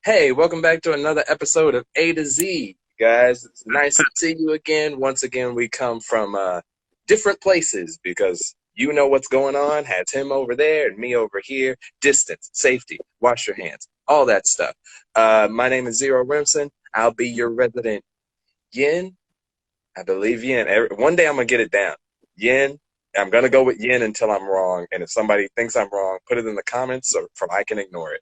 Hey, welcome back to another episode of A to Z, guys. It's nice to see you again. Once again, we come from different places because you know what's going on. Has him over there and me over here. Distance, safety, wash your hands, all that stuff. My name is Zero Remsen. I'll be your resident Yin. I believe Yin. One day I'm gonna get it down. Yin. I'm gonna go with Yin until I'm wrong. And if somebody thinks I'm wrong, put it in the comments so from I can ignore it.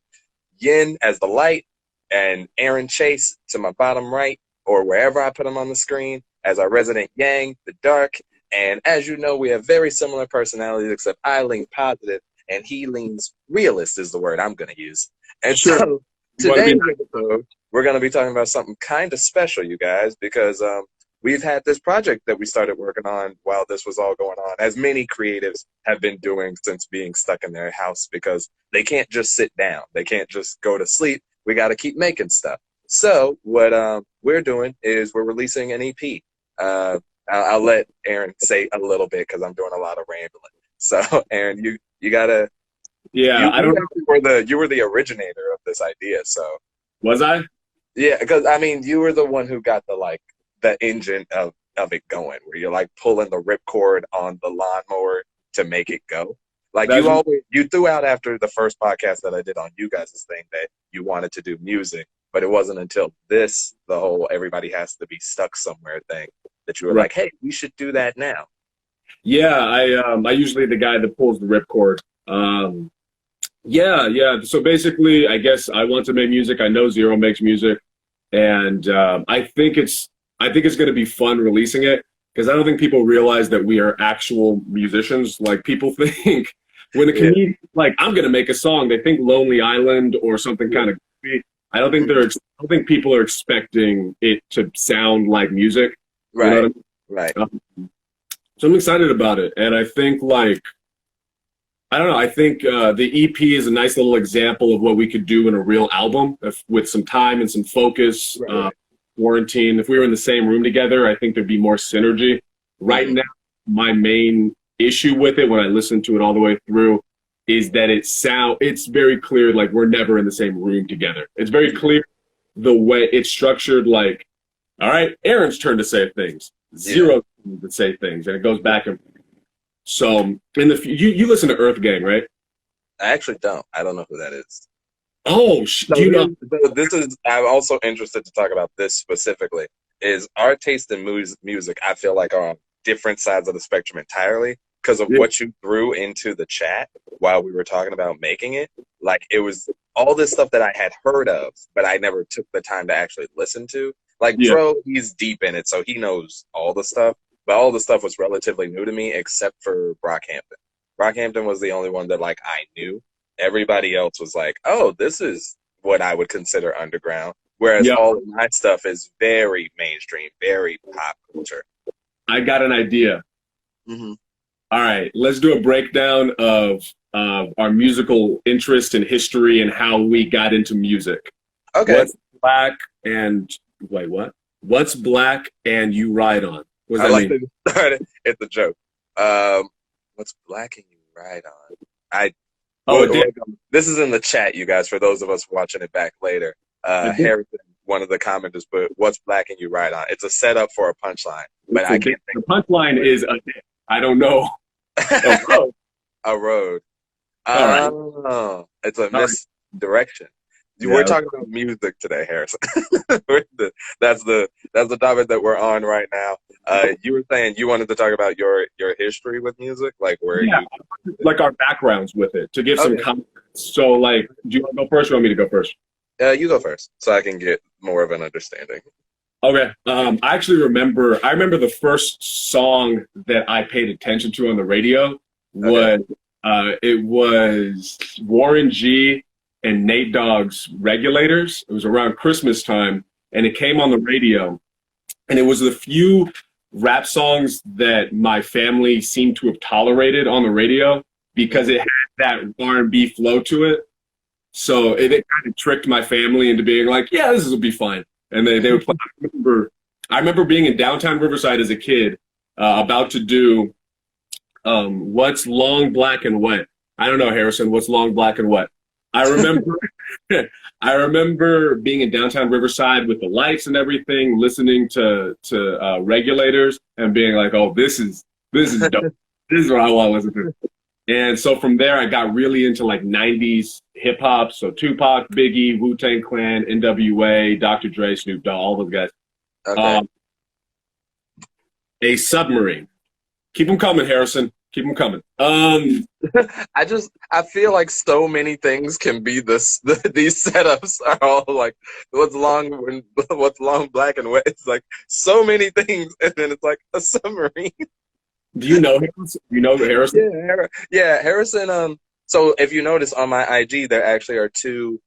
Yin as the light, and Aaron Chase to my bottom right, or wherever I put him on the screen, as our resident Yang, the dark. And as you know, we have very similar personalities, except I lean positive and he leans realist is the word I'm going to use. And Sure. so today's episode, we're going to be talking about something kind of special, you guys, because we've had this project that we started working on while this was all going on, as many creatives have been doing since being stuck in their house because they can't just sit down. They can't just go to sleep. We got to keep making stuff. So what we're doing is we're releasing an EP. I'll let Aaron say a little bit because I'm doing a lot of rambling. So Aaron, you gotta. Yeah, I don't know. You were the originator of this idea. So Was I? yeah, because I mean you were the one who got the engine of it going, where you're like pulling the ripcord on the lawnmower to make it go. Like you threw out after the first podcast that I did on you guys' thing that you wanted to do music, but it wasn't until the whole everybody has to be stuck somewhere thing that you were like, hey, we should do that now. Yeah, I usually the guy that pulls the ripcord. Yeah. So basically, I guess I want to make music. I know Zero makes music, and I think it's going to be fun releasing it because I don't think people realize that we are actual musicians. Like people think. When a comedian like I'm gonna make a song, they think Lonely Island or something kind of goofy. I don't think people are expecting it to sound like music. Right. You know what I mean? Right. So I'm excited about it, and I think I don't know. I think the EP is a nice little example of what we could do in a real album with some time and some focus. Right. Quarantine. If we were in the same room together, I think there'd be more synergy. Right now, my main issue with it when I listen to it all the way through is that it's very clear like we're never in the same room together. It's very clear the way it's structured, like, all right, Aaron's turn to say things, Zero's turn to say things, and it goes back and so in the you listen to Earth Gang, right? I actually don't. I don't know who that is. Oh, do you know? I'm also interested to talk about this specifically. Is our taste in music, I feel like, are on different sides of the spectrum entirely because of what you threw into the chat while we were talking about making it. Like, it was all this stuff that I had heard of, but I never took the time to actually listen to. Like, Dro, he's deep in it, so he knows all the stuff. But all the stuff was relatively new to me, except for Brockhampton. Brockhampton was the only one that, like, I knew. Everybody else was like, oh, this is what I would consider underground. Whereas all of my stuff is very mainstream, very pop culture. I got an idea. Mm-hmm. All right, let's do a breakdown of our musical interest and history and how we got into music. Okay. What's black and What's black and you ride on? What does that mean? It's a joke. What's black and you ride on? This is in the chat, you guys. For those of us watching it back later, Harrison, one of the commenters, put "What's black and you ride on." It's a setup for a punchline, but I can't think. The punchline is I don't know. A road. All right. It's a misdirection. We're talking about music today, Harrison. That's the topic that we're on right now. You were saying you wanted to talk about your history with music, like like our backgrounds with it, to give some context. So, like, do you want to go first or want me to go first? You go first, so I can get more of an understanding. Okay. I actually remember the first song that I paid attention to on the radio was it was Warren G and Nate Dogg's Regulators. It was around Christmas time, and it came on the radio. And it was the few rap songs that my family seemed to have tolerated on the radio because it had that R&B flow to it. So it kind of tricked my family into being like, yeah, this will be fine. And they would play. I remember being in downtown Riverside as a kid, about to do What's Long, Black, and Wet. I don't know, Harrison, what's long, black, and wet? I remember, I remember being in downtown Riverside with the lights and everything, listening to Regulators, and being like, "Oh, this is dope. This is what I want to listen to." And so from there, I got really into like '90s hip hop. So Tupac, Biggie, Wu-Tang Clan, N.W.A., Dr. Dre, Snoop Dogg, all those guys. Okay. A Submarine. Keep them coming, Harrison. Keep them coming. I feel like so many things can be this. These setups are all like what's long black and white. It's like so many things, and then it's like a submarine. Do you know Harrison? You know Harrison? Yeah, Harrison. So if you notice on my IG, there actually are two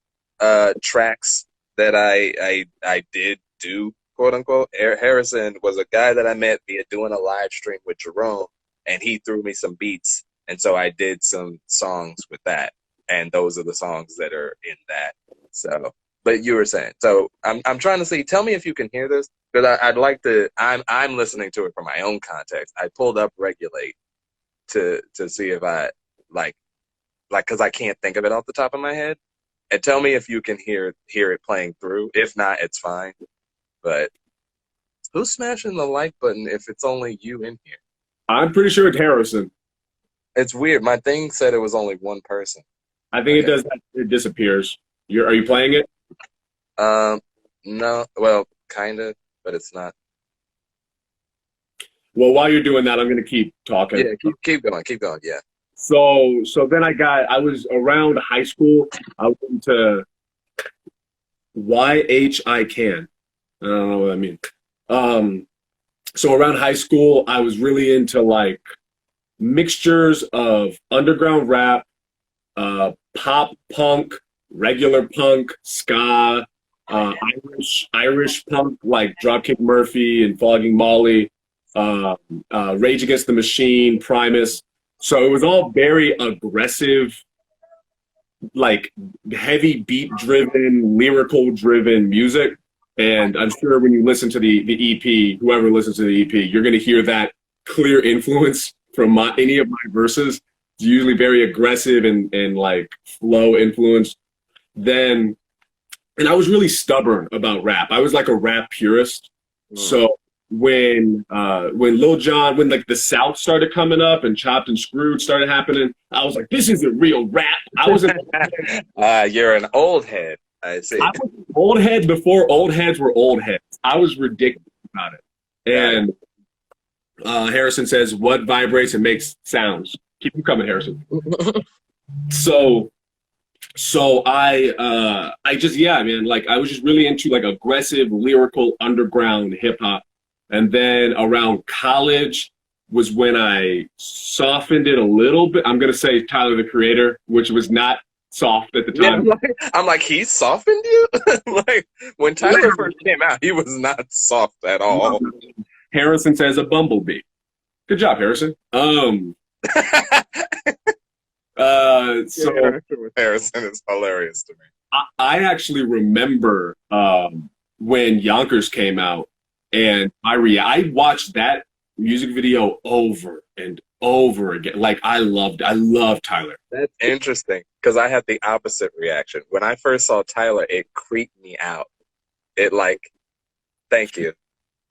tracks that I did do, quote unquote. Harrison was a guy that I met via doing a live stream with Jerome, and he threw me some beats, and so I did some songs with that, and those are the songs that are in that. So, but you were saying, so I'm trying to see. Tell me if you can hear this, because I'd like to. I'm listening to it for my own context. I pulled up Regulate to see if I like because I can't think of it off the top of my head. And tell me if you can hear it playing through. If not, it's fine. But who's smashing the like button if it's only you in here? I'm pretty sure it's Harrison. It's weird. My thing said it was only one person. I think it does that. It disappears. Are you playing it? No. Well, kind of, but it's not. Well, while you're doing that, I'm going to keep talking. Yeah, keep going. Keep going. Yeah. So then I was around high school. I went to YH I Can. I don't know what I mean. So around high school, I was really into like mixtures of underground rap, pop punk, regular punk, ska, Irish punk like Dropkick Murphy and Flogging Molly, Rage Against the Machine, Primus. So it was all very aggressive, like heavy beat driven, lyrical driven music. And I'm sure when you listen to the EP, whoever listens to the EP, you're going to hear that clear influence from any of my verses. It's usually very aggressive and like flow influence. And I was really stubborn about rap. I was like a rap purist. So when Lil Jon, when like the South started coming up and Chopped and Screwed started happening, I was like, this isn't real rap. I was You're an old head. I see. I was an old head before old heads were old heads. I was ridiculous about it. And Harrison says, what vibrates and makes sounds? Keep them coming, Harrison. So I just, yeah, man, like I was just really into like aggressive, lyrical, underground hip hop. And then around college was when I softened it a little bit. I'm going to say Tyler, the Creator, which was not soft at the time. Yeah, I'm like, he softened you? Like, when Tyler first came out, he was not soft at all. Harrison says a bumblebee. Good job, Harrison. So with Harrison is hilarious to me. I actually remember when Yonkers came out, and I watched that music video over and over again. Like I loved Tyler. That's interesting because I had the opposite reaction. When I first saw Tyler, it creeped me out. It like, thank you.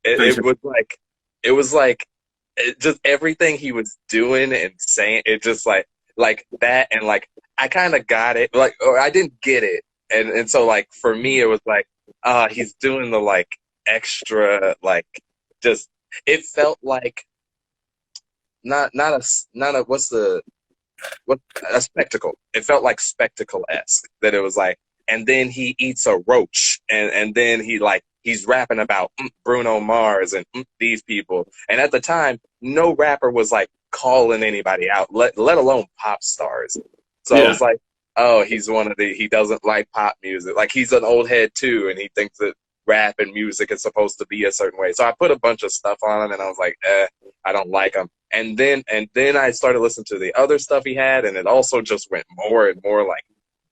It was like just everything he was doing and saying. It just like that, and like I kind of got it, like, or I didn't get it, and so like for me it was like, he's doing the like extra, like just it felt like not a spectacle. It felt like spectacle-esque, that it was like, and then he eats a roach, and then he's rapping about Bruno Mars and these people, and at the time no rapper was like calling anybody out, let alone pop stars. So it was like, oh, he's he doesn't like pop music, like he's an old head too, and he thinks that rap and music is supposed to be a certain way. So I put a bunch of stuff on him, and I was like, I don't like him. And then I started listening to the other stuff he had, and it also just went more and more like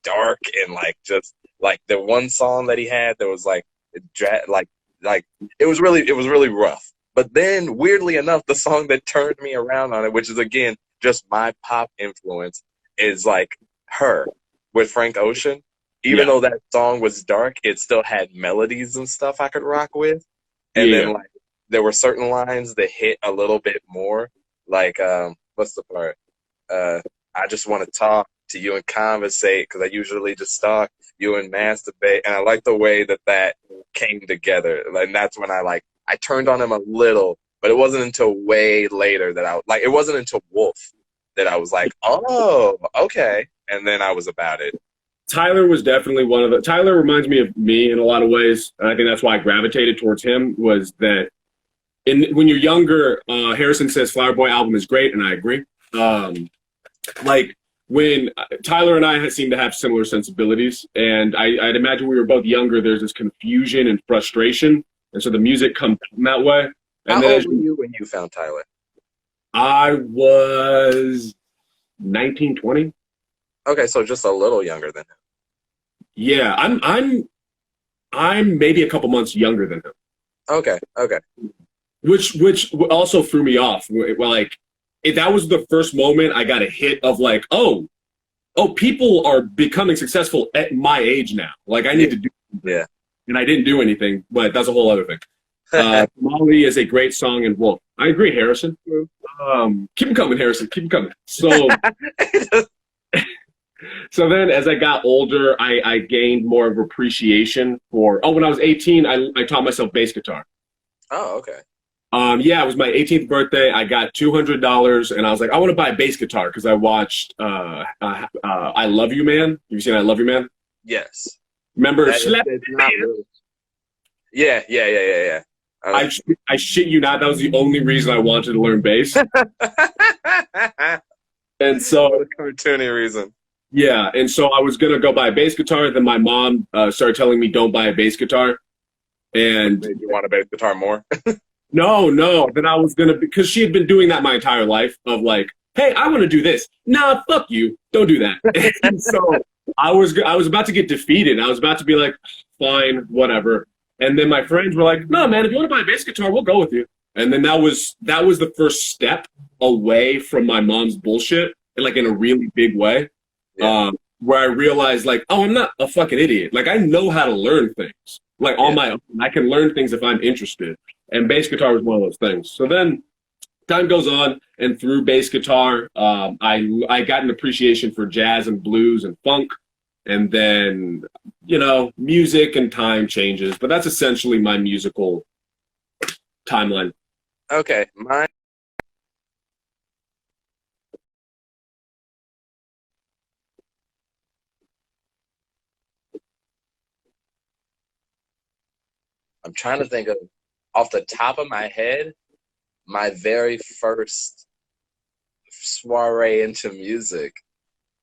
dark, and like just like the one song that he had that was like it was really rough. But then weirdly enough, the song that turned me around on it, which is again just my pop influence, is like Her. with Frank Ocean. Even Yeah. though that song was dark, it still had melodies and stuff I could rock with. And Yeah. then like there were certain lines that hit a little bit more. Like what's the part? I just want to talk to you and conversate because I usually just talk you and masturbate. And I like the way that that came together. And that's when I turned on him a little, but it wasn't until way later that it wasn't until Wolf that I was like, oh, okay. And then I was about it. Tyler was definitely one of the. Tyler reminds me of me in a lot of ways, and I think that's why I gravitated towards him. Was that when you're younger, Harrison says Flower Boy album is great, and I agree. Like when Tyler and I seem to have similar sensibilities, and I'd imagine we were both younger. There's this confusion and frustration, and so the music comes that way. And How old were you when you found Tyler? I was 19, 20. Okay, so just a little younger than him. Yeah, I'm maybe a couple months younger than him. Okay, okay. Which also threw me off. Like that was the first moment I got a hit of like, oh, people are becoming successful at my age now. Like I need to do something. Yeah. And I didn't do anything, but that's a whole other thing. Molly is a great song and Wolf. I agree, Harrison. Keep them coming, Harrison. Keep them coming. So so then as I got older, I gained more of appreciation for when I was 18, I taught myself bass guitar. Oh, okay. Yeah, it was my 18th birthday. I got $200, and I was like, I want to buy a bass guitar because I watched I Love You Man. Have you seen I Love You Man? Yes. Remember? Really... Yeah. I shit you not. That was the only reason I wanted to learn bass. And so, what a cartoony reason. Yeah, and so I was gonna go buy a bass guitar. Then my mom started telling me, "Don't buy a bass guitar." And made you want a bass guitar more? No. Then I was gonna, because she had been doing that my entire life of like, hey, I want to do this. Nah, fuck you. Don't do that. And so I was about to get defeated. I was about to be like, fine, whatever. And then my friends were like, no, man, if you want to buy a bass guitar, we'll go with you. And then that was the first step away from my mom's bullshit, like in a really big way, where I realized like, oh, I'm not a fucking idiot. Like I know how to learn things, like on my own. I can learn things if I'm interested. And bass guitar was one of those things. So then time goes on, and through bass guitar, I got an appreciation for jazz and blues and funk. And then, music and time changes. But that's essentially my musical timeline. Okay. I'm trying to think of, off the top of my head, my very first soiree into music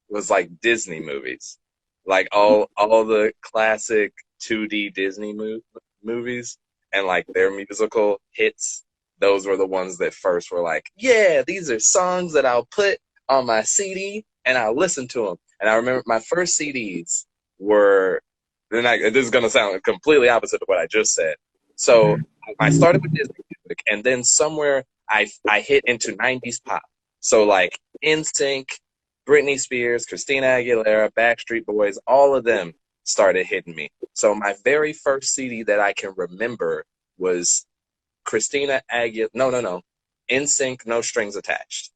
was like Disney movies. Like all the classic 2D Disney movies and like their musical hits. Those were the ones that first were like, yeah, these are songs that I'll put on my CD and I'll listen to them. And I remember my first CDs were, this is going to sound completely opposite of what I just said. So I started with Disney music, and then somewhere I hit into 90s pop. So like NSYNC, Britney Spears, Christina Aguilera, Backstreet Boys, all of them started hitting me. So my very first CD that I can remember was Christina Aguilera, no, NSYNC, No Strings Attached.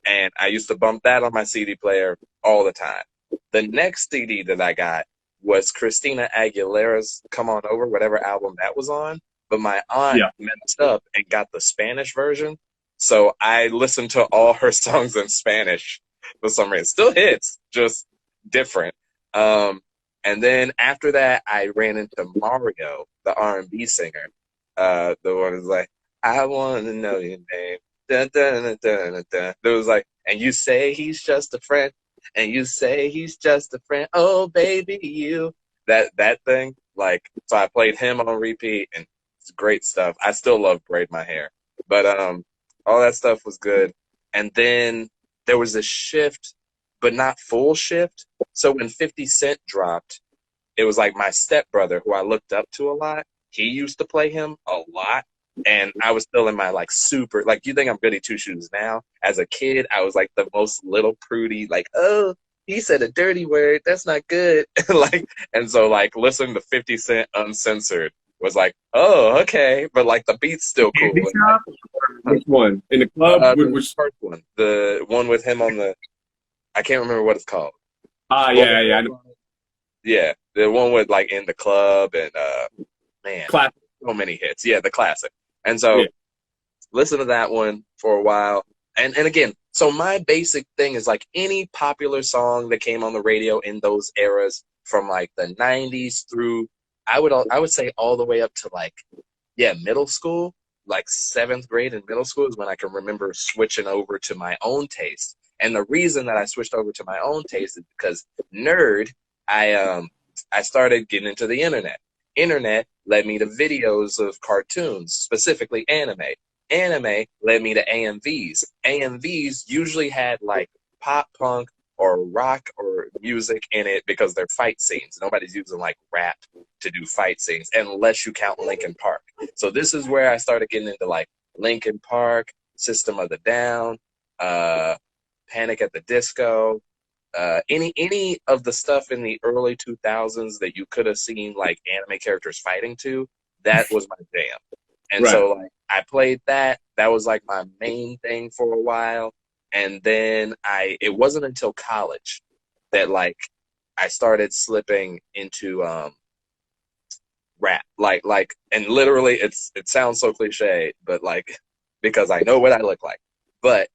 And I used to bump that on my CD player all the time. The next CD that I got was Christina Aguilera's Come On Over, whatever album that was on. But my aunt messed up and got the Spanish version. So I listened to all her songs in Spanish for some reason. Still hits, just different. And then after that, I ran into Mario, the R&B singer. The one who's like, I want to know your name. Dun, dun, dun, dun, dun, dun. It was like, and you say he's just a friend. And you say he's just a friend. Oh, baby, you. That thing. Like, so I played him on repeat, and it's great stuff. I still love Braid My Hair. But all that stuff was good. And then there was a shift, but not full shift. So when 50 Cent dropped, it was like my stepbrother, who I looked up to a lot. He used to play him a lot. And I was still in my like super, like, you think I'm Goody Two Shoes now? As a kid, I was like the most little prudy, like, oh, he said a dirty word. That's not good. Like, and so like listening to 50 Cent uncensored was like, oh, okay, but like the beat's still cool. Candy And Shop? Which one? In the club? the Which? first one, the one with him on the, I can't remember what it's called. Ah, One with yeah, yeah. I know. him on it. Yeah, the one with like in the club and man, Classic. so many hits. Yeah, the classic. And so Yeah. listen to that one for a while. And again, so my basic thing is like any popular song that came on the radio in those eras from like the 90s through I would say all the way up to like yeah, middle school, like 7th grade and middle school is when I can remember switching over to my own taste. And the reason that I switched over to my own taste is because nerd, I started getting into the internet. Internet led me to videos of cartoons, specifically anime. Anime led me to AMVs. AMVs usually had like pop punk or rock or music in it because they're fight scenes. Nobody's using like rap to do fight scenes unless you count Linkin Park. So this is where I started getting into like Linkin Park, System of the Down, uh, Panic at the Disco, any of the stuff in the early 2000s that you could have seen like anime characters fighting to, that was my jam. And Right. so like I played that. That was like my main thing for a while. And then it wasn't until college that like I started slipping into rap. And literally it sounds so cliche, but like because I know what I look like. But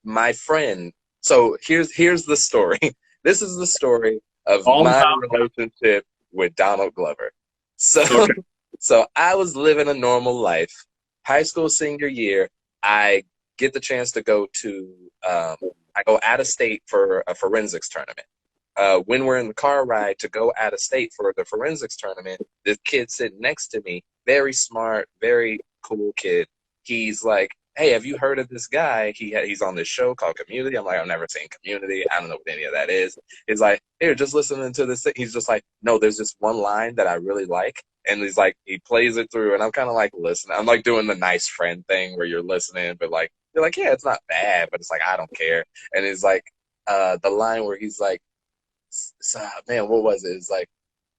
my friend, so here's the story. This is the story of All my about. relationship with Donald Glover. So Okay. so I was living a normal life. High school senior year, I get the chance to go to I go out of state for a forensics tournament. When we're in the car ride to go out of state for the forensics tournament, this kid sitting next to me, very smart, very cool kid. He's like, "Hey, have you heard of this guy? He's on this show called Community." I'm like, "I've never seen Community. I don't know what any of that is." He's like, "Here, just listening to this thing." He's just like, "No, there's this one line that I really like." And he's like, he plays it through, and I'm kind of like listening. I'm like doing the nice friend thing where you're listening, but like, you're like, yeah, it's not bad, but it's like, I don't care. And it's like, the line where he's like, man, what was it? It's like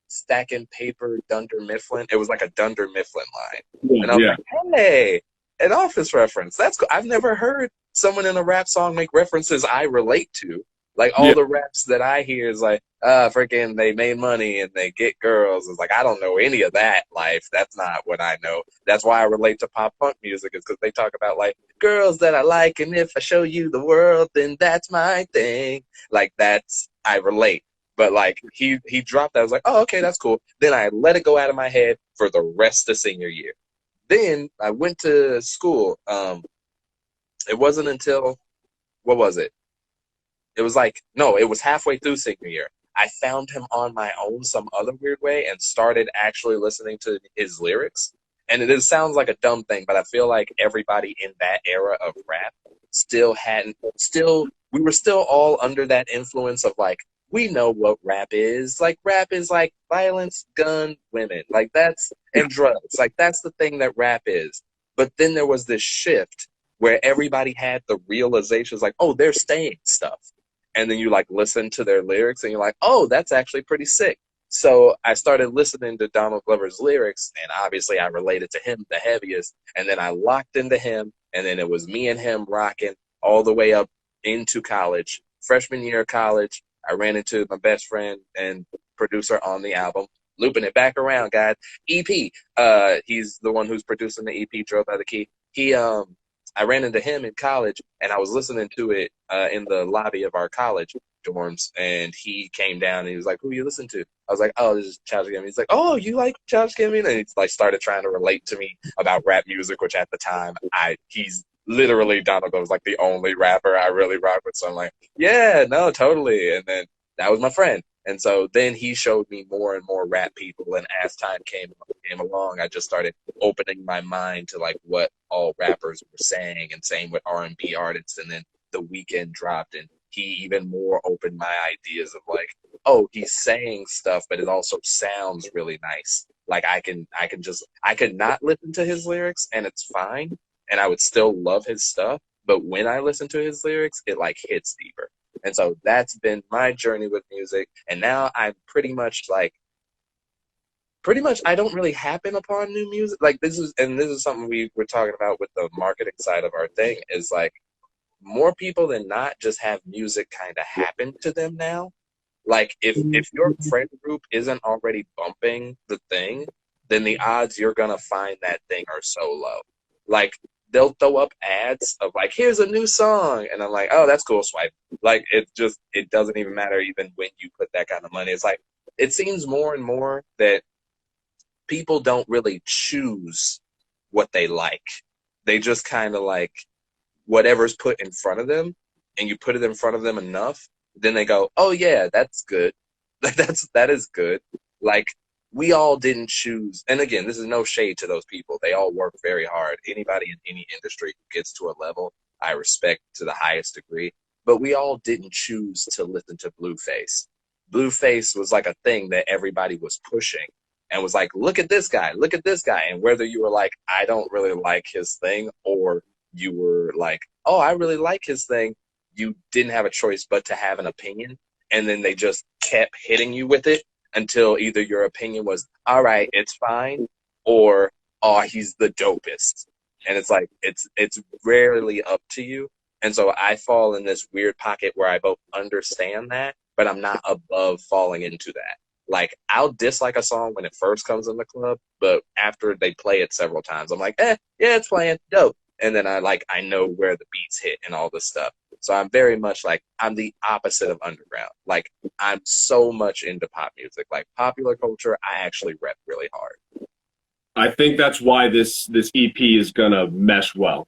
stacking paper, Dunder Mifflin. It was like a Dunder Mifflin line, Yeah. and I was Yeah. like, hey, an Office reference. That's cool. I've never heard someone in a rap song make references I relate to. Like all Yeah. the raps that I hear is like, freaking, they made money and they get girls. It's like I don't know any of that life. That's not what I know. That's why I relate to pop punk music is because they talk about like girls that I like, and if I show you the world, then that's my thing. Like that's I relate. But like he dropped that. I was like, oh, okay, that's cool. Then I let it go out of my head for the rest of senior year. Then I went to school. It wasn't until what was it? It was like no, it was halfway through senior year. I found him on my own some other weird way and started actually listening to his lyrics. And it sounds like a dumb thing, but I feel like everybody in that era of rap still we were still all under that influence of like we know what rap is. Like rap is like violence, gun, women. Like that's and drugs. Like that's the thing that rap is. But then there was this shift where everybody had the realizations like, oh, they're saying stuff. And then you like listen to their lyrics and you're like, oh, that's actually pretty sick. So I started listening to Donald Glover's lyrics, and obviously I related to him the heaviest. And then I locked into him, and then it was me and him rocking all the way up into college. Freshman year of college, I ran into my best friend and producer on the album, looping it back around, guys. EP, he's the one who's producing the EP, Drove by the Key. I ran into him in college, and I was listening to it in the lobby of our college dorms, and he came down and he was like, "Who you listen to?" I was like, "Oh, this is Childish Gambino." He's like, "Oh, you like Childish Gambino?" And he like started trying to relate to me about rap music, which at the time he's literally Donald Glover was like the only rapper I really rock with. So I'm like, "Yeah, no, totally." And then that was my friend. And so then he showed me more and more rap people, and as time came along, I just started opening my mind to like what all rappers were saying, and same with R&B artists. And then The Weeknd dropped, and he even more opened my ideas of like, oh, he's saying stuff, but it also sounds really nice. Like I could not listen to his lyrics and it's fine, and I would still love his stuff. But when I listen to his lyrics, it like hits deeper. And so that's been my journey with music. And now I'm pretty much I don't really happen upon new music. Like this is something we were talking about with the marketing side of our thing, is like more people than not just have music kind of happen to them now. Like if your friend group isn't already bumping the thing, then the odds you're gonna find that thing are so low. Like they'll throw up ads of like, here's a new song, and I'm like, oh, that's cool, swipe. Like it doesn't even matter even when you put that kind of money. It's like it seems more and more that people don't really choose what they like. They just kind of like whatever's put in front of them, and you put it in front of them enough, then they go, oh yeah, that's good. That is good. Like we all didn't choose. And again, this is no shade to those people. They all work very hard. Anybody in any industry who gets to a level, I respect to the highest degree. But we all didn't choose to listen to Blueface. Blueface was like a thing that everybody was pushing and was like, look at this guy, look at this guy. And whether you were like, I don't really like his thing, or you were like, oh, I really like his thing, you didn't have a choice but to have an opinion. And then they just kept hitting you with it until either your opinion was, all right, it's fine, or, oh, he's the dopest. And it's like, it's rarely up to you. And so I fall in this weird pocket where I both understand that, but I'm not above falling into that. Like, I'll dislike a song when it first comes in the club, but after they play it several times, I'm like, yeah, it's playing, dope. And then I know where the beats hit and all this stuff. So I'm very much like, I'm the opposite of underground. Like, I'm so much into pop music. Like, popular culture, I actually rep really hard. I think that's why this EP is gonna mesh well.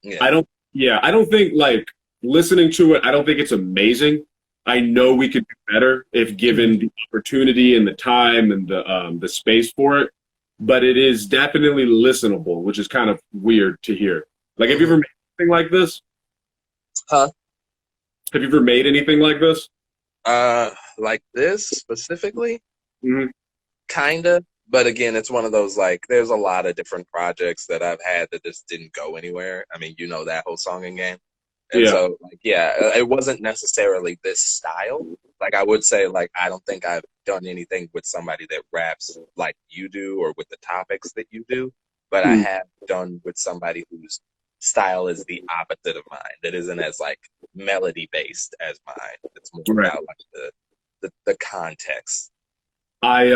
Yeah. I don't think, like, listening to it, I don't think it's amazing. I know we could do better if given the opportunity and the time and the space for it. But it is definitely listenable, which is kind of weird to hear. Like, have you ever made anything like this? Huh? Have you ever made anything like this? Like this specifically? Mm-hmm. Kinda. But again, it's one of those, like, there's a lot of different projects that I've had that just didn't go anywhere. I mean, you know that whole songing game. And so, like, yeah, it wasn't necessarily this style. Like, I would say, like, I don't think I've done anything with somebody that raps like you do or with the topics that you do. But I have done with somebody whose style is the opposite of mine, that isn't as, like, melody-based as mine. It's more about, like, the context. I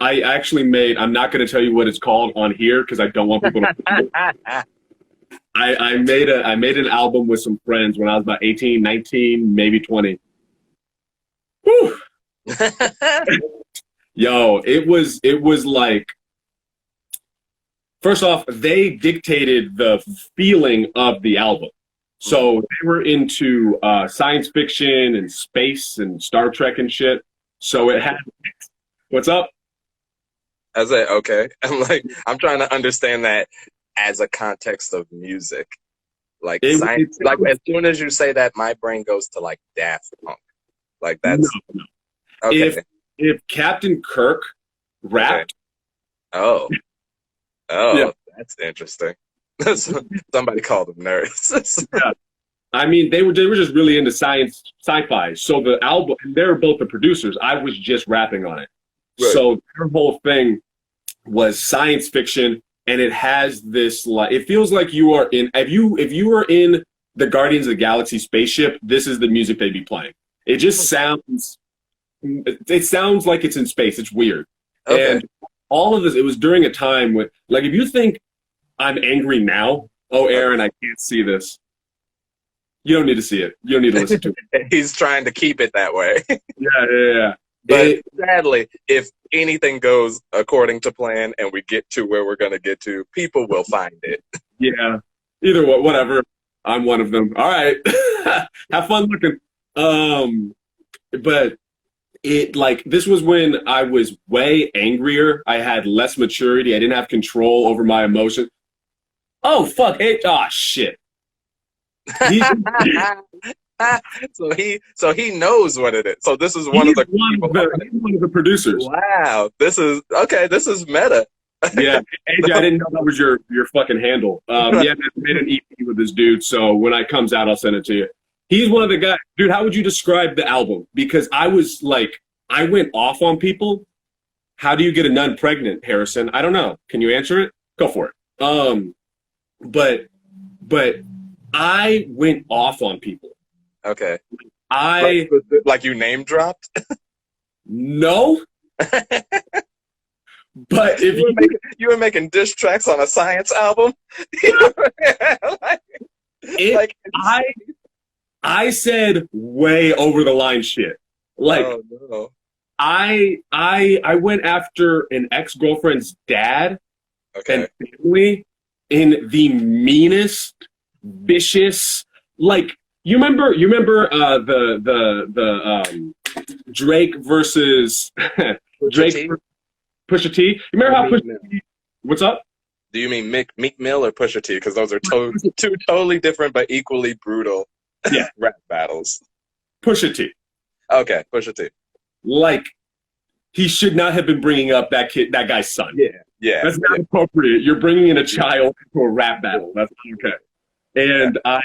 actually made, I'm not going to tell you what it's called on here because I don't want people to. I made an album with some friends when I was about 18, 19, maybe 20. Whew. Yo, it was like, first off, they dictated the feeling of the album. So they were into science fiction and space and Star Trek and shit. So it had, what's up? I said, okay. I'm trying to understand that as a context of music. Like, science, like, as soon as you say that, my brain goes to, like, Daft Punk. Like, that's... No. Okay. If Captain Kirk rapped... Okay. Oh, yeah. That's interesting. Somebody called them nerds. Yeah. I mean, they were just really into sci-fi. So the album, and they were both the producers. I was just rapping on it. Right. So their whole thing was science fiction, and it has this, like, it feels like you are in, if you are in the Guardians of the Galaxy spaceship, this is the music they'd be playing. It just sounds like it's in space. It's weird. Okay. And all of this, it was during a time when, like, if you think I'm angry now, oh, Aaron, I can't see this. You don't need to see it. You don't need to listen to it. He's trying to keep it that way. Yeah. But sadly, if anything goes according to plan and we get to where we're going to get to, people will find it. Yeah. Either way, whatever. I'm one of them. All right. Have fun looking. But it, like, this was when I was way angrier. I had less maturity. I didn't have control over my emotions. Oh, fuck. Shit. So he knows what it is. So this is one of the producers. Wow, this is meta. Yeah, AJ, I didn't know that was your fucking handle. Yeah, I made an EP with this dude. So when it comes out, I'll send it to you. He's one of the guys. Dude, how would you describe the album? Because I was like, I went off on people. How do you get a nun pregnant, Harrison? I don't know. Can you answer it? Go for it. But I went off on people. Okay. I like you name dropped. No. But if you were making diss tracks on a science album, I said way over the line shit. Like, oh, no. I went after an ex-girlfriend's dad and family in the meanest, vicious, like, you remember the Drake versus Drake Pusha T? You remember how Pusha T? What's up? Do you mean Meek Mill or Pusha T? Because those are two totally different but equally brutal rap battles. Pusha T. Okay, Pusha T. Like, he should not have been bringing up that guy's son. Yeah. That's not appropriate. You're bringing in a child to a rap battle. That's not okay. And I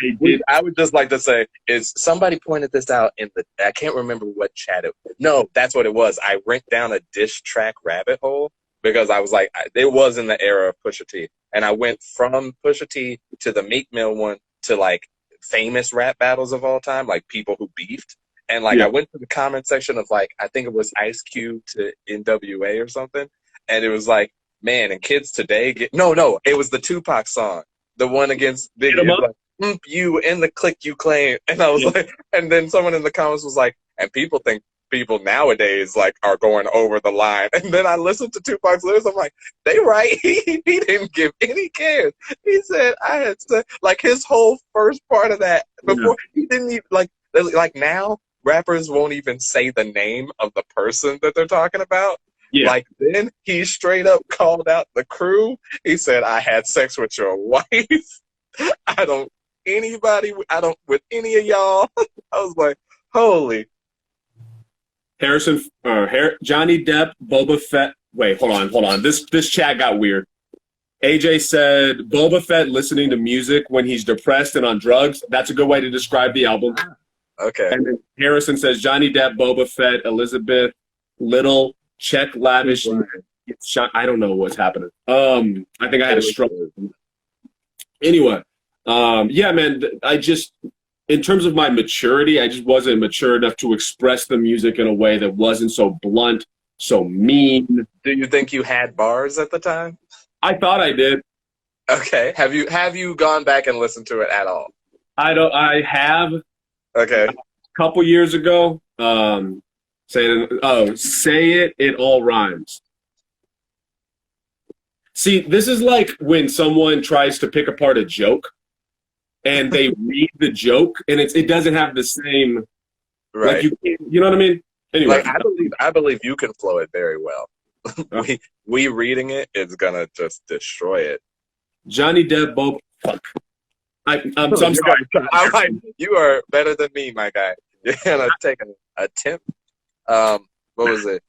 would just like to say is somebody pointed this out in I can't remember what chat it was. No, that's what it was. I went down a diss track rabbit hole because I was like, it was in the era of Pusha T. And I went from Pusha T to the Meek Mill one to like famous rap battles of all time, like people who beefed. And like I went to the comment section of like, I think it was Ice Cube to NWA or something. And it was like, man, and kids today no, it was the Tupac song. The one against Biggie, like, you in the clique you claim. And I was like, and then someone in the comments was like, and people think people nowadays like are going over the line. And then I listened to Tupac's lyrics. I'm like, they right. He didn't give any cares. He said, I had said, like his whole first part of that before he didn't even like now rappers won't even say the name of the person that they're talking about. Yeah. Like then he straight up called out the crew. He said, I had sex with your wife. I don't with any of y'all. I was like, holy. Harrison, Johnny Depp, Boba Fett. Wait, hold on. This chat got weird. AJ said, Boba Fett listening to music when he's depressed and on drugs. That's a good way to describe the album. Okay. And then Harrison says, Johnny Depp, Boba Fett, Elizabeth Little, Check Lavish. I don't know what's happening. I think I had a stroke. Anyway, yeah, man, I just, in terms of my maturity, I just wasn't mature enough to express the music in a way that wasn't so blunt, so mean. Do you think you had bars at the time? I thought I did. Okay. Have you gone back and listened to it at all? I have. Okay. A couple years ago. Say it all rhymes. See, this is like when someone tries to pick apart a joke and they read the joke and it doesn't have the same, right? Like you know what I mean? Anyway, like I believe you can flow it very well. we reading it is gonna just destroy it. Johnny Depp, Bob. Fuck. I'm sorry. You are better than me, my guy. You're gonna take an attempt. What was it?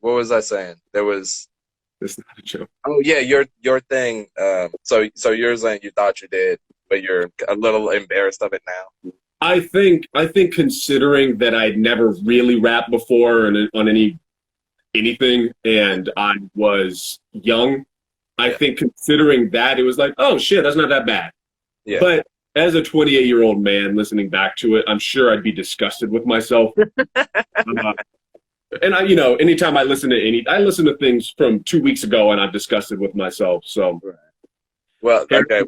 What was I saying? There was. It's not a joke. Oh yeah, your thing. So you're saying you thought you did, but you're a little embarrassed of it now. I think considering that I'd never really rapped before on anything, and I was young, I think considering that it was like, oh shit, that's not that bad. Yeah. But as a 28-year-old man listening back to it, I'm sure I'd be disgusted with myself. And I, anytime I listen to things from 2 weeks ago and I'm disgusted with myself. So, well, okay.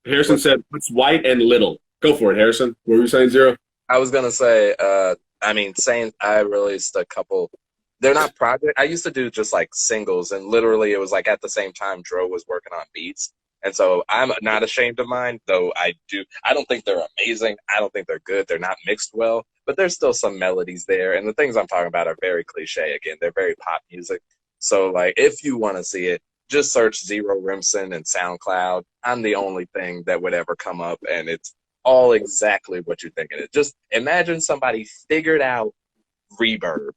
Harrison said, "It's white and little." Go for it, Harrison. What were you saying, Zero? I was gonna say, saying I released a couple. They're not project. I used to do just like singles, and literally it was like at the same time Dro was working on beats. And so I'm not ashamed of mine, though I don't think they're amazing. I don't think they're good. They're not mixed well, but there's still some melodies there. And the things I'm talking about are very cliche. Again, they're very pop music. So like, if you want to see it, just search Zero Rimson and SoundCloud. I'm the only thing that would ever come up, and it's all exactly what you think it is. Just imagine somebody figured out reverb.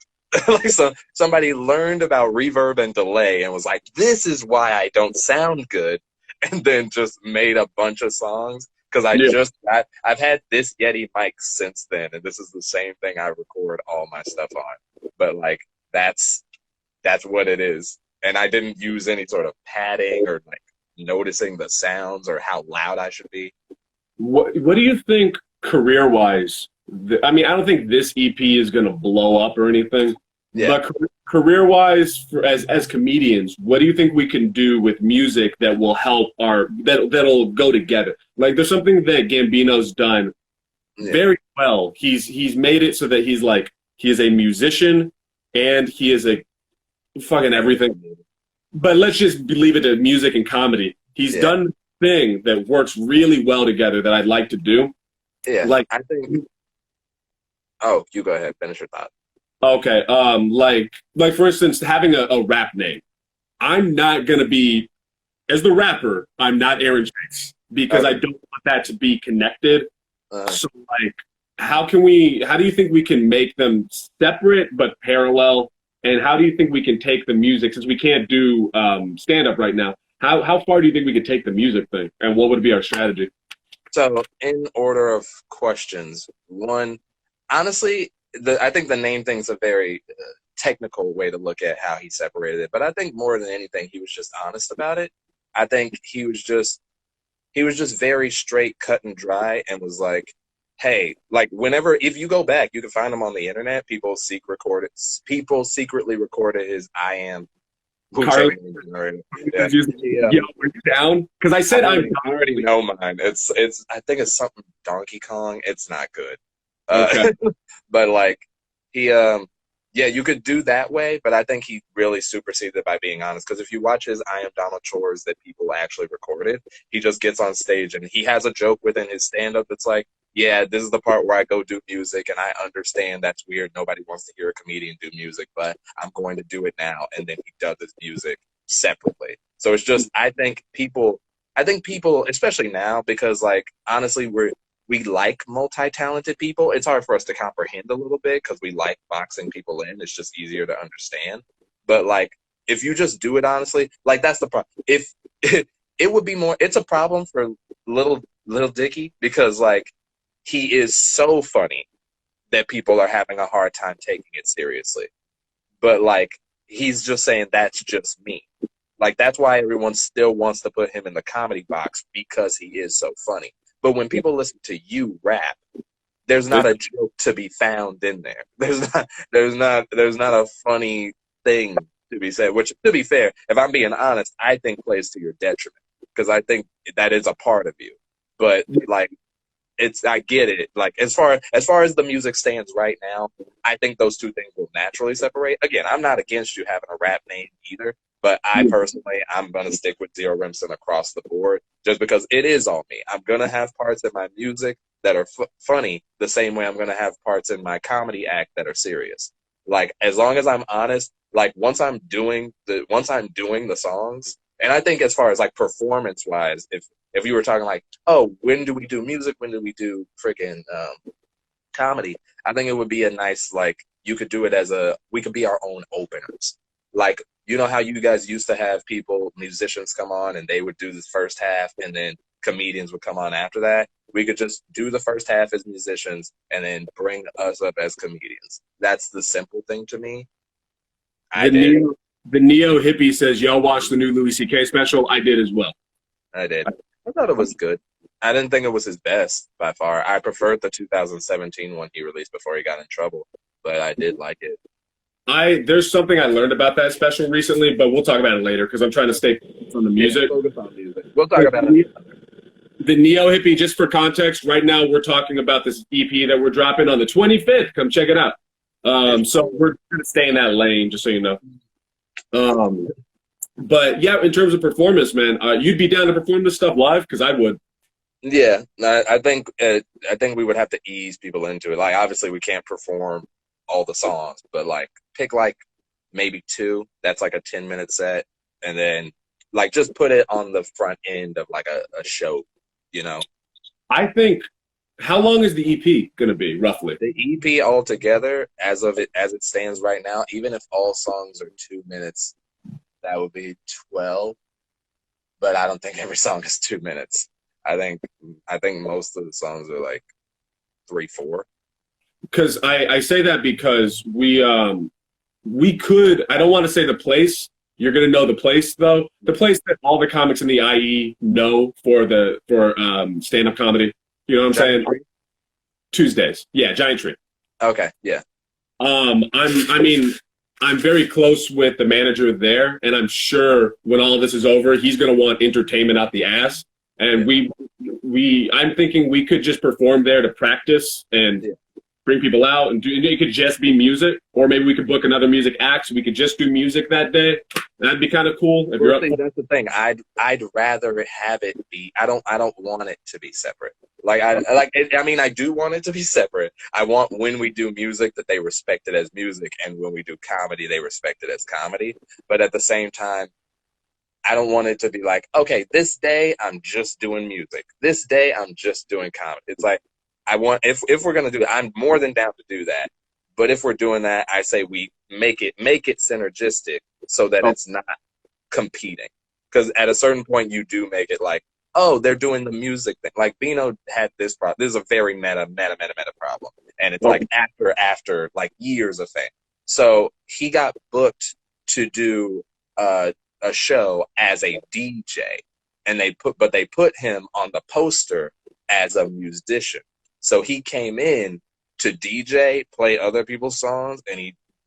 Like somebody learned about reverb and delay and was like, this is why I don't sound good. And then just made a bunch of songs. because Yeah. I've had this Yeti mic since then, and this is the same thing I record all my stuff on. But like that's what it is, and I didn't use any sort of padding or like noticing the sounds or how loud I should be. What do you think career wise? I mean, I don't think this EP is going to blow up or anything, Yeah, but career wise, as comedians, what do you think we can do with music that will help that'll go together? Like, there's something that Gambino's done yeah, very well. He's made it so that he is a musician and he is a fucking everything. But let's just leave it to music and comedy. He's yeah, done the thing that works really well together that I'd like to do. yeah. Like, I think. Oh, you go ahead. Finish your thought. okay, like for instance, having a rap name. I'm not gonna be as the rapper. I'm not Aaron Jakes because I Okay. don't want that to be connected. Uh, So like, how can we? How do you think we can make them separate but parallel? And how do you think we can take the music since we can't do stand up right now? How far do you think we could take the music thing? And what would be our strategy? so, in order of questions, one, honestly, I think the name thing's a very technical way to look at how he separated it. But I think more than anything, he was just honest about it. I think he was just very straight, cut and dry, and was like, "Hey, like whenever if you go back, you can find him on the internet. People secretly recorded his "I am" Wu Carly, Tang Ninja. Yeah, yeah. yo, are you down? Because I I said I'm already, I already know mine. It's. I think it's something Donkey Kong. It's not good. okay. Uh, but like he yeah, you could do that way, but I think he really superseded it by being honest. Because if you watch his I Am Donald Chores that people actually recorded, he just gets on stage and he has a joke within his stand up that's like, yeah, this is the part where I go do music and I understand that's weird. Nobody wants to hear a comedian do music, but I'm going to do it now. And then he does his music separately. So it's just I think people, especially now, because like honestly, we like multi-talented people. It's hard for us to comprehend a little bit because we like boxing people in. It's just easier to understand. But like, if you just do it honestly, like that's the problem. If it would be more, it's a problem for little Dicky because like he is so funny that people are having a hard time taking it seriously. But like, he's just saying that's just me. Like that's why everyone still wants to put him in the comedy box because he is so funny. But when people listen to you rap, there's not a joke to be found in there. There's not a funny thing to be said. Which, to be fair, if I'm being honest, I think plays to your detriment because I think that is a part of you. But like, I get it. Like as far as the music stands right now, I think those two things will naturally separate. Again, I'm not against you having a rap name either, but I personally I'm gonna stick with Zero Remsen across the board just because it is all me. I'm gonna have parts in my music that are funny the same way I'm gonna have parts in my comedy act that are serious. Like as long as I'm honest, like once I'm doing the songs, and I think as far as like performance wise, if you were talking like, oh, when do we do music? When do we do freaking comedy? I think it would be a nice like you could do it as we could be our own openers. Like you know how you guys used to have musicians come on and they would do this first half and then comedians would come on after that. We could just do the first half as musicians and then bring us up as comedians. That's the simple thing to me. I The did. neo the neo hippie says y'all watch the new Louis C.K. special. I did as well. I did. I thought it was good. I didn't think it was his best by far. I preferred the 2017 one he released before he got in trouble, but I did like it. I There's something I learned about that special recently, but we'll talk about it later because I'm trying to stay focused on the Yeah, music. focus on music. We'll talk about it. The neo hippie, just for context, right now we're talking about this EP that we're dropping on the 25th. Come check it out. So we're going to stay in that lane, just so you know. Um, but yeah, in terms of performance, man, you'd be down to perform this stuff live because I would. Yeah, I think we would have to ease people into it. Like obviously we can't perform all the songs, but like pick like maybe two. That's like a 10-minute set, and then like just put it on the front end of like a show, you know. I think. How long is the EP going to be, roughly? The EP altogether, as it stands right now, even if all songs are 2 minutes, that would be 12. But I don't think every song is 2 minutes. I think I think most of the songs are like 3-4. Because I say that because we could, I don't want to say the place. You're gonna know the place though. The place that all the comics in the IE know for stand up comedy. You know what I'm Giant saying? Tree? Tuesdays. Yeah, Giant Tree. Okay, yeah. I mean, I'm very close with the manager there, and I'm sure when all this is over, he's gonna want entertainment out the ass. And Yeah. I'm thinking we could just perform there to practice and Yeah. bring people out and do. It could just be music, or maybe we could book another music act so we could just do music that day. That'd be kind of cool if you're Well, up see, for. that's the thing. I'd rather have it be. I don't want it to be separate. Like I mean, I do want it to be separate. I want when we do music that they respect it as music, and when we do comedy, they respect it as comedy. But at the same time, I don't want it to be like, okay, this day I'm just doing music. This day I'm just doing comedy. It's like I want if we're gonna do that, I'm more than down to do that. But if we're doing that, I say we make it synergistic so that Oh, it's not competing. Because at a certain point, you do make it like, oh, they're doing the music thing. Like Bino had this problem. This is a very meta problem, and it's oh, like after like years of fame. So he got booked to do a show as a DJ, and they put him on the poster as a musician. So he came in to DJ, play other people's songs,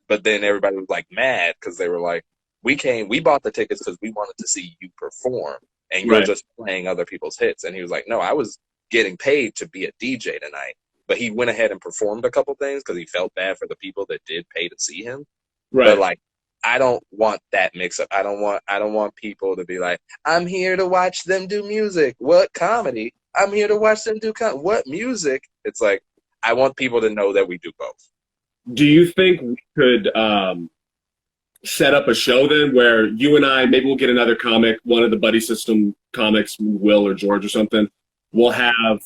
but then everybody was like mad because they were like, we bought the tickets because we wanted to see you perform, and you're right, just playing other people's hits. And he was like, no, I was getting paid to be a DJ tonight. But he went ahead and performed a couple things because he felt bad for the people that did pay to see him. But right. like, I don't want that mix up. I don't want people to be like, I'm here to watch them do music. What comedy? I'm here to watch them do what music? It's like I want people to know that we do both. Do you think we could set up a show then where you and I, maybe we'll get another comic, one of the Buddy System comics, Will or George or something. We'll have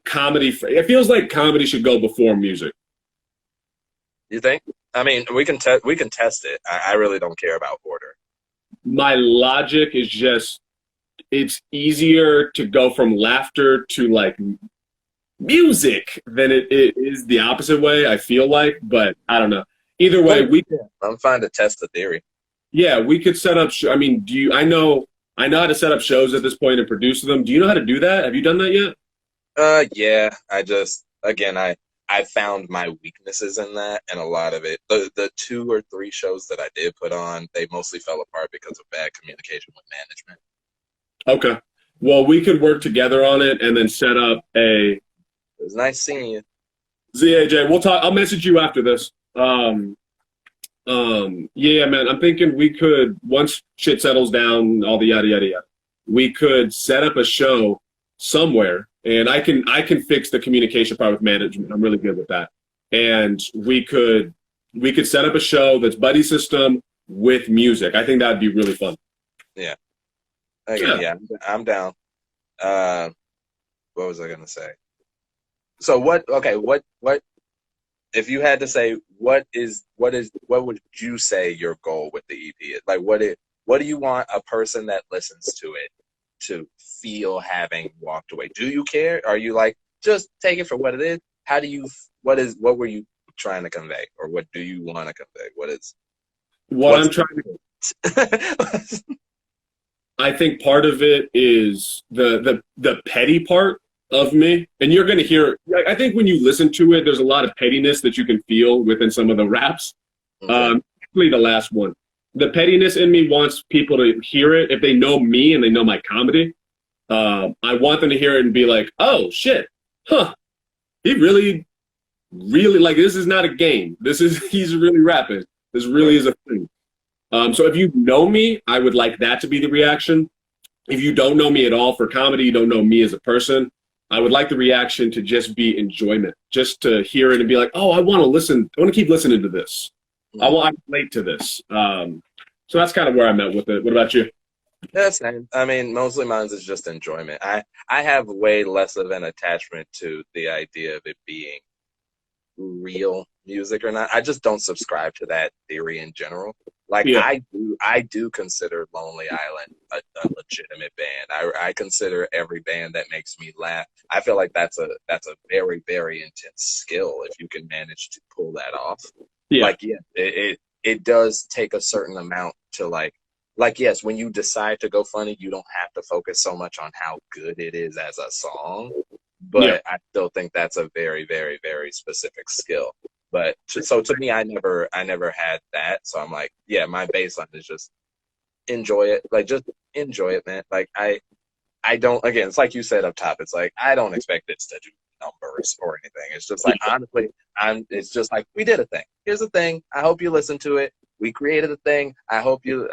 comedy. It feels like comedy should go before music. You think? I mean, we can test it. I really don't care about order. My logic is just it's easier to go from laughter to like music than it is the opposite way, I feel like, but I don't know. Either way, Well, yeah, I'm fine to test the theory. yeah, we could set up I mean, I know how to set up shows at this point and produce them. Do you know how to do that? Have you done that yet? Yeah. I just again, I found my weaknesses in that, and a lot of it, the 2 or 3 shows that I did put on, they mostly fell apart because of bad communication with management. Okay. Well, we could work together on it and then set up a It was nice seeing you. ZAJ. We'll talk. I'll message you after this. Yeah, man. I'm thinking we could once shit settles down, all the yada yada yada. We could set up a show somewhere, and I can fix the communication part with management. I'm really good with that. And we could set up a show that's buddy system with music. I think that'd be really fun. Yeah. Yeah. Again, yeah, I'm down. Uh, what was I gonna say? So what? Okay, what? If you had to say what would you say your goal with the EP is? Like, what do you want a person that listens to it to feel having walked away? Do you care? Are you like just take it for what it is? How do you? What were you trying to convey, or what do you want to convey? What What's I'm trying to the I think part of it is the petty part of me, and you're going to hear. I think when you listen to it, there's a lot of pettiness that you can feel within some of the raps. okay? Particularly the last one. The pettiness in me wants people to hear it if they know me and they know my comedy. I want them to hear it and be like, "Oh shit, huh? He really, really like this is not a game. This is he's really rapping. This really Right. is a thing." So if you know me, I would like that to be the reaction. If you don't know me at all for comedy, you don't know me as a person, I would like the reaction to just be enjoyment, just to hear it and be like, oh, I want to listen. I want to keep listening to this. I relate to this. So that's kind of where I'm at with it. What about you? Yeah, same. I mean, mostly mine is just enjoyment. I have way less of an attachment to the idea of it being real music or not. I just don't subscribe to that theory in general. Like Yeah. I do consider Lonely Island a legitimate band. I consider every band that makes me laugh. I feel like that's a very, very intense skill if you can manage to pull that off. Yeah. Like, yeah, it does take a certain amount to like, yes, when you decide to go funny, you don't have to focus so much on how good it is as a song. Yeah. But I still think that's a very, very, very specific skill. But so to me, I never had that. So I'm like, yeah, my baseline is just enjoy it. Like, just enjoy it, man. Like, I don't, again, it's like you said up top. It's like, I don't expect this to do numbers or anything. It's just like, honestly, it's just like, we did a thing. Here's a thing. I hope you listen to it. We created a thing. I hope you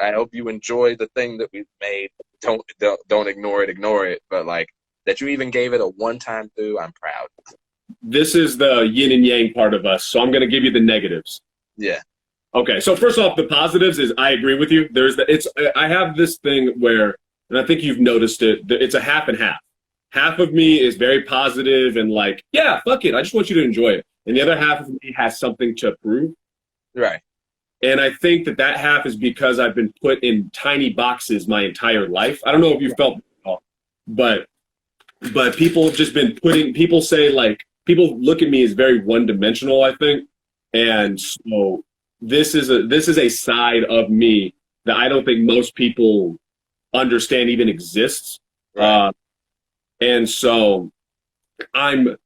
enjoy the thing that we've made. Don't ignore it. But like, that you even gave it a one-time through, I'm proud. This is the yin and yang part of us. So I'm going to give you the negatives. Yeah. Okay. So first off, the positives is I agree with you. I have this thing where, and I think you've noticed it, it's a half and half. Half of me is very positive and like, yeah, fuck it. I just want you to enjoy it. And the other half of me has something to prove. Right. And I think that half is because I've been put in tiny boxes my entire life. I don't know if you felt it, but people have just been people say like, people look at me as very one-dimensional, I think. And so this is a side of me that I don't think most people understand even exists. Right. And so and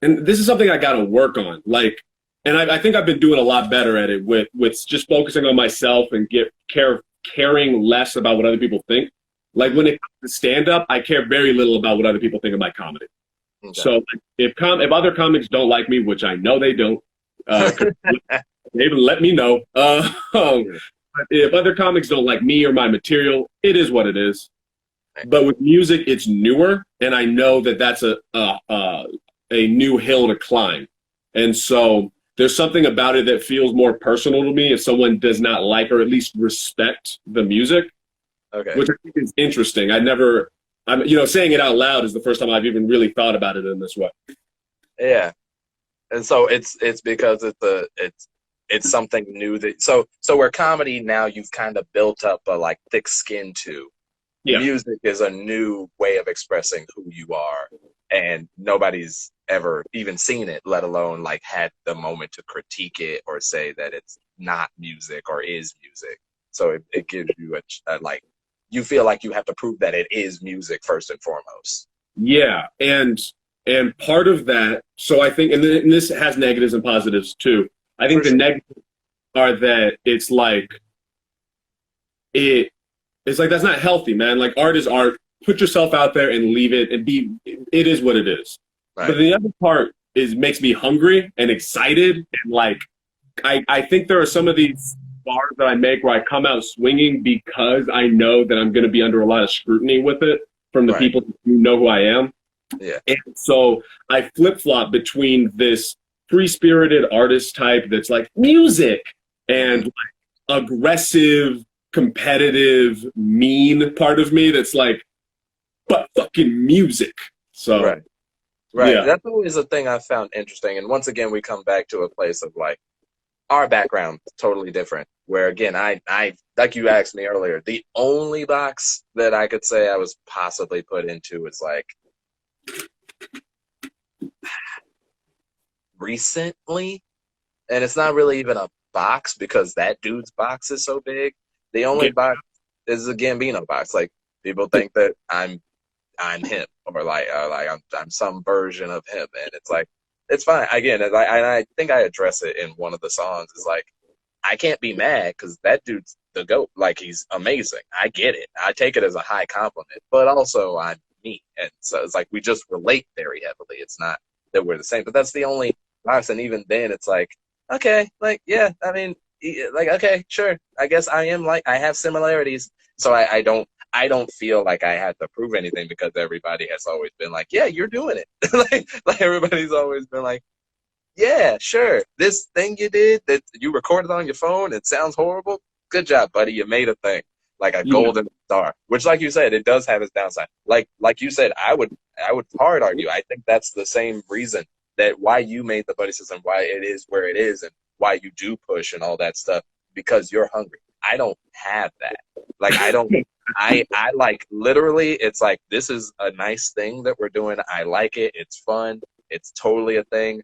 this is something I got to work on. Like, and I think I've been doing a lot better at it with just focusing on myself and caring less about what other people think. Like when it comes to stand-up, I care very little about what other people think of my comedy. Okay. So if other comics don't like me, which I know they don't, they even let me know. If other comics don't like me or my material, it is what it is. But with music, it's newer, and I know that that's a new hill to climb. And so there's something about it that feels more personal to me if someone does not like or at least respect the music. Okay. Which I think is interesting. Saying it out loud is the first time I've even really thought about it in this way. Yeah. And so it's because it's something new so where comedy now you've kind of built up a like thick skin to. Yeah. Music is a new way of expressing who you are, and nobody's ever even seen it, let alone like had the moment to critique it or say that it's not music or is music. So it gives you a like, you feel like you have to prove that it is music first and foremost. Yeah, and part of that, so I think, and this has negatives and positives too. I think the negatives are that it's like that's not healthy, man. Like art is art. Put yourself out there and leave it and it is what it is. Right. But the other part makes me hungry and excited. And like, I think there are some of these bars that I make where I come out swinging because I know that I'm going to be under a lot of scrutiny with it from the people who know who I am. Yeah. And so I flip-flop between this free-spirited artist type that's like music and like aggressive, competitive, mean part of me that's like, but fucking music. So right. Yeah. That's always a thing I found interesting. And once again, we come back to a place of like our background totally different. Where again, I like you asked me earlier, the only box that I could say I was possibly put into is like recently, and it's not really even a box because that dude's box is so big. The only box is a Gambino box. Like people think that I'm him or like I'm some version of him, and it's like it's fine. Again, and I think I address it in one of the songs. Is like I can't be mad because that dude's the GOAT. Like he's amazing. I get it. I take it as a high compliment, but also I'm me, and so it's like we just relate very heavily. It's not that we're the same, but that's the only box. And even then, it's like okay, like yeah, I mean. Like okay, sure. I guess I am like I have similarities, so I don't feel like I had to prove anything because everybody has always been like, yeah, you're doing it. like everybody's always been like, yeah, sure. This thing you did that you recorded on your phone, it sounds horrible. Good job, buddy. You made a thing, like a golden star. Which, like you said, it does have its downside. Like you said, I would hard argue. I think that's the same reason that why you made the buddy system, why it is where it is, and why you do push and all that stuff, because you're hungry. I don't have that. Like, I don't, I like, literally, it's like, this is a nice thing that we're doing. I like it. It's fun. It's totally a thing.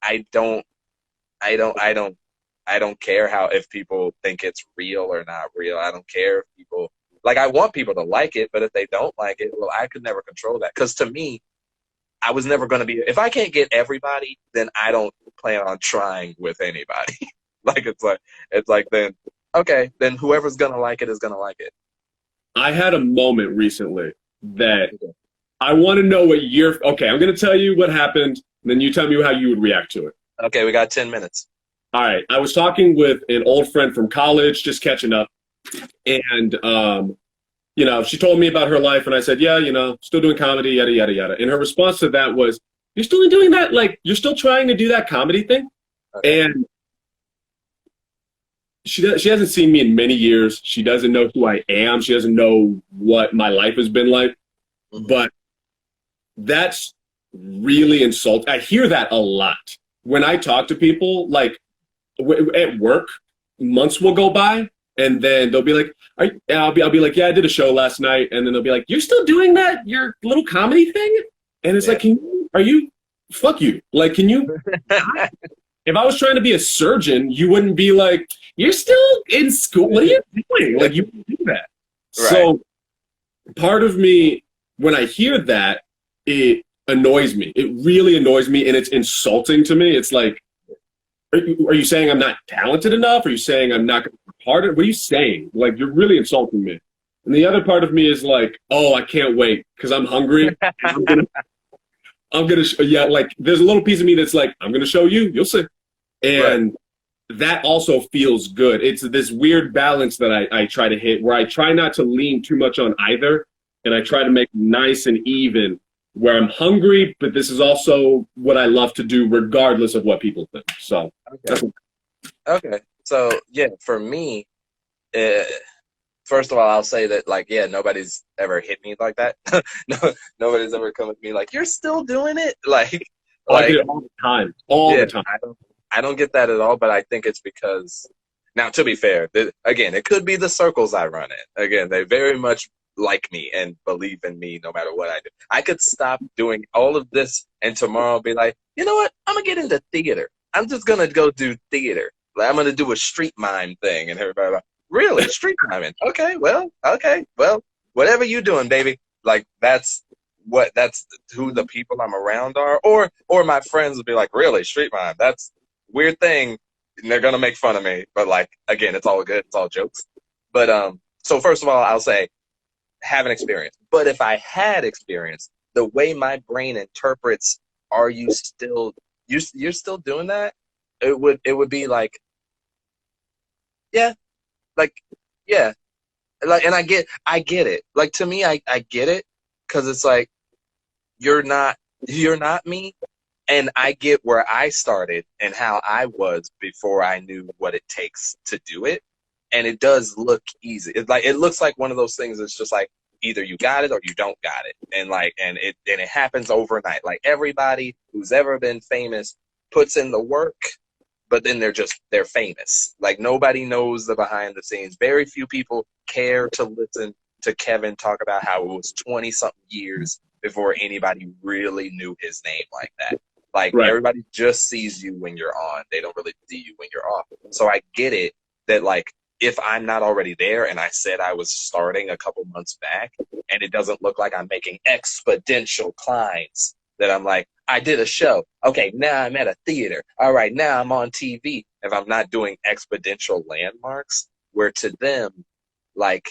I don't, I don't, I don't, I don't care how, if people think it's real or not real. I don't care if people, like, I want people to like it, but if they don't like it, well, I could never control that. Because to me, I was never going to be, if I can't get everybody, then I don't plan on trying with anybody. Like, it's like, then, okay, then whoever's going to like it is going to like it. I had a moment recently that I want to know what you're. Okay, I'm going to tell you what happened, and then you tell me how you would react to it. Okay, we got 10 minutes. All right. I was talking with an old friend from college, just catching up, and she told me about her life, and I said, yeah, still doing comedy, yada yada yada. And her response to that was, "You're still doing that? Like, you're still trying to do that comedy thing?" Okay. And she hasn't seen me in many years. She doesn't know who I am. She doesn't know what my life has been like. Mm-hmm. But that's really insulting. I hear that a lot when I talk to people, like at work. Months will go by, and then they'll be like, I'll be like, yeah, I did a show last night. And then they'll be like, you're still doing that, your little comedy thing? And it's like, fuck you. Like, can you, if I was trying to be a surgeon, you wouldn't be like, you're still in school. What are you doing? Like, you wouldn't do that. Right. So part of me, when I hear that, it annoys me. It really annoys me, and it's insulting to me. It's like, are you saying I'm not talented enough? Are you saying I'm not harder? What are you saying? Like, you're really insulting me. And the other part of me is like, oh, I can't wait because I'm hungry. Like, there's a little piece of me that's like, I'm gonna show you. You'll see. And that also feels good. It's this weird balance that I try to hit, where I try not to lean too much on either, and I try to make nice and even, where I'm hungry, but this is also what I love to do regardless of what people think. So, okay. So, yeah, for me, first of all, I'll say that, like, yeah, nobody's ever hit me like that. No, nobody's ever come at me like, you're still doing it? Like I do it all the time. All the time. I don't get that at all, but I think it's because, now, to be fair, again, it could be the circles I run in. Again, they very much like me and believe in me no matter what I do. I could stop doing all of this and tomorrow be like, you know what? I'm going to get into theater. I'm just going to go do theater. Like, I'm going to do a street mime thing. And everybody like, really? Street miming? Okay, well, whatever you doing, baby. Like, that's who the people I'm around are. Or my friends will be like, really? Street mime? That's a weird thing. And they're going to make fun of me. But, like, again, it's all good. It's all jokes. But, so first of all, I'll say, haven't experienced. But if I had experience, the way my brain interprets, are you still, you're still doing that? It would be like, yeah, like, yeah. Like, and I get it. Like, to me, I get it, because it's like, you're not me. And I get where I started and how I was before I knew what it takes to do it. And it does look easy. It looks like one of those things that's just like, either you got it or you don't got it. And it happens overnight. Like, everybody who's ever been famous puts in the work, but then they're famous. Like, nobody knows the behind the scenes. Very few people care to listen to Kevin talk about how it was 20-something years before anybody really knew his name like that. Like, everybody just sees you when you're on. They don't really see you when you're off. So I get it that, like, if I'm not already there and I said I was starting a couple months back and it doesn't look like I'm making exponential climbs, that I'm like, I did a show. Okay, now I'm at a theater. All right, now I'm on TV. If I'm not doing exponential landmarks, where to them, like,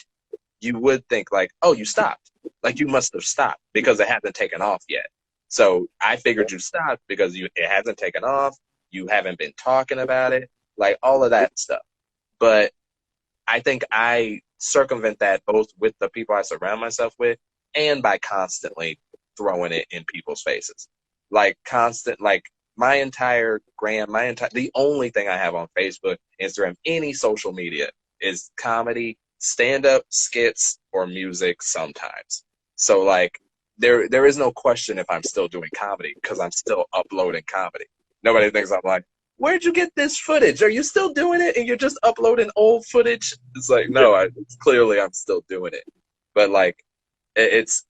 you would think like, oh, you stopped. Like, you must have stopped because it hasn't taken off yet. So I figured you stopped because it hasn't taken off. You haven't been talking about it, like, all of that stuff. But I think I circumvent that both with the people I surround myself with and by constantly throwing it in people's faces. Like, the only thing I have on Facebook, Instagram, any social media is comedy, stand-up, skits, or music sometimes. So, like, there is no question if I'm still doing comedy because I'm still uploading comedy. Nobody thinks I'm like, where'd you get this footage? Are you still doing it? And you're just uploading old footage? It's like, no, it's clearly I'm still doing it. But like, it's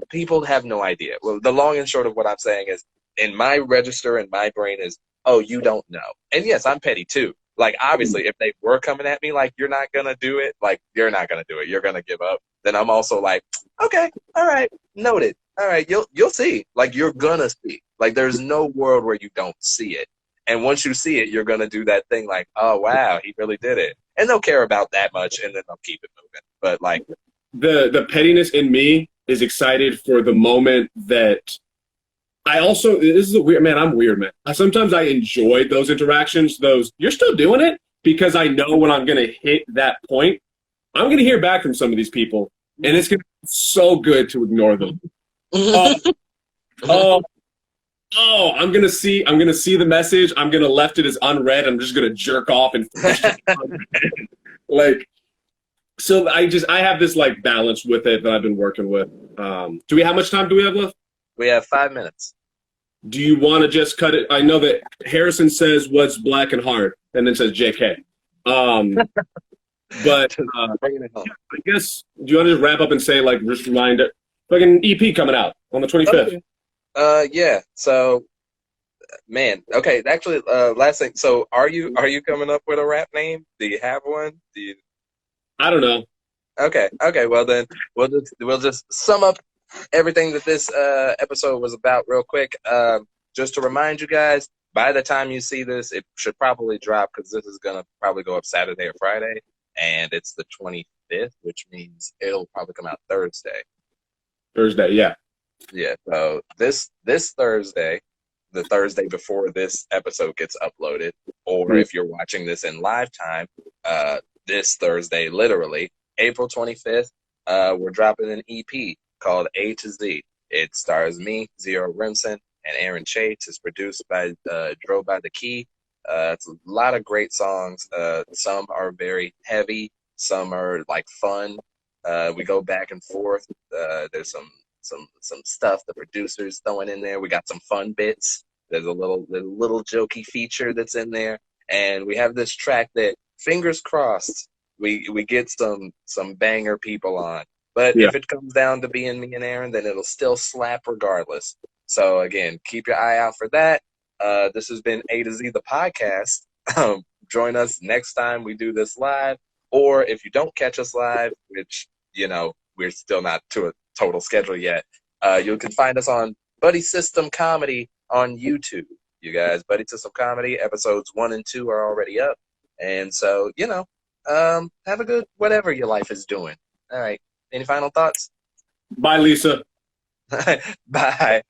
people have no idea. Well, the long and short of what I'm saying is, in my register in my brain is, oh, you don't know. And yes, I'm petty too. Like, obviously, if they were coming at me like, you're not gonna do it, like, you're not gonna do it, you're gonna give up, then I'm also like, okay, all right, noted. All right, you'll see. Like, you're gonna see. Like, there's no world where you don't see it. And once you see it, you're gonna do that thing like, oh wow, he really did it. And they'll care about that much, and then they'll keep it moving. But like, the pettiness in me is excited for the moment that I also, this is a weird, man, I'm weird, man. Sometimes I enjoy those interactions, those, you're still doing it, because I know when I'm going to hit that point, I'm going to hear back from some of these people, and it's going to be so good to ignore them. Oh, I'm going to see the message. I'm going to left it as unread. I'm just going to jerk off and like, so I have this like balance with it that I've been working with. How much time do we have left? We have 5 minutes. Do you want to just cut it? I know that Harrison says what's black and hard, and then says JK. But I guess, do you want to just wrap up and say, like, just remind it, like an EP coming out on the 25th? Okay. Yeah. So, man. Okay. Actually, last thing. So, are you coming up with a rap name? Do you have one? I don't know. Okay. Well, then we'll just sum up everything that this episode was about real quick. Just to remind you guys, by the time you see this, it should probably drop, because this is gonna probably go up Saturday or Friday, and it's the 25th, which means it'll probably come out Thursday. Thursday, yeah. Yeah. So this Thursday, the Thursday before this episode gets uploaded, or if you're watching this in live time, this Thursday, literally April 25th, we're dropping an EP called A to Z. It stars me, Zero Remsen, and Aaron Chates. It's produced by Drove by the Key. It's a lot of great songs. Some are very heavy. Some are like fun. We go back and forth. There's some stuff the producer's throwing in there. We got some fun bits. There's a little jokey feature that's in there, and we have this track that, fingers crossed, we get some banger people on. But if it comes down to being me and Aaron, then it'll still slap regardless. So again, keep your eye out for that. This has been A to Z, the podcast. Join us next time we do this live. Or if you don't catch us live, which, we're still not to a total schedule yet, you can find us on Buddy System Comedy on YouTube. You guys, Buddy System Comedy, episodes 1 and 2 are already up. And so, have a good whatever your life is doing. All right. Any final thoughts? Bye, Lisa. Bye.